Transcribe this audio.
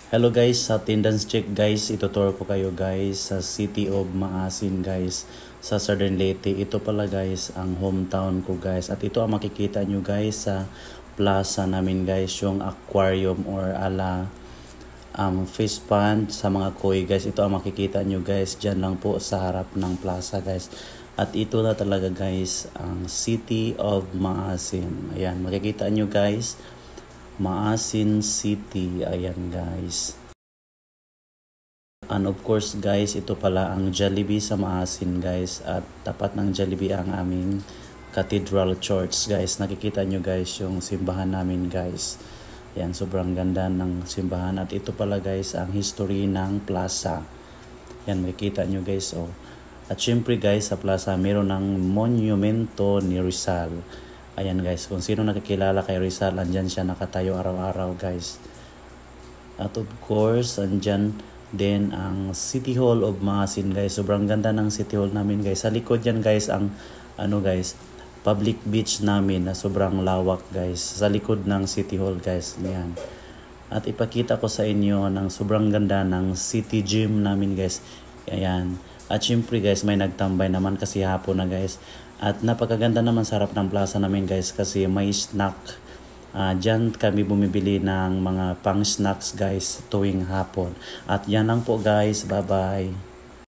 Hello guys, sa attendance check guys, ituturo ko kayo guys sa City of Maasin guys sa Southern Leyte. Ito pala guys ang hometown ko guys, at ito ang makikita nyo guys sa plaza namin guys, yung aquarium or ala fish pond sa mga koi guys. Ito ang makikita nyo guys, dyan lang po sa harap ng plaza guys. At ito na talaga guys ang City of Maasin. Ayan, makikita nyo guys, Maasin City. Ayan guys. And of course guys, ito pala ang Jollibee sa Maasin guys. At tapat ng Jollibee ang aming Cathedral Church guys. Nakikita nyo guys yung simbahan namin guys. Ayan, sobrang ganda ng simbahan. At ito pala guys ang history ng plaza. Ayan, makikita nyo guys. Oh. At syempre guys, sa plaza meron ng monumento ni Rizal. Ayan guys, kung sino nakikilala kay Rizal, andyan siya nakatayo araw-araw guys. At of course, andyan din ang City Hall of Maasin guys. Sobrang ganda ng City Hall namin guys. Sa likod yan guys, ang public beach namin na sobrang lawak guys. Sa likod ng City Hall guys. Ayan. At ipakita ko sa inyo ng sobrang ganda ng City Gym namin guys. Ayan. At syempre guys, may nagtambay naman kasi hapon na guys. At napakaganda naman sa harap ng plaza namin guys kasi may snack. Diyan kami bumibili ng mga pang snacks guys tuwing hapon. At yan lang po guys. Bye bye.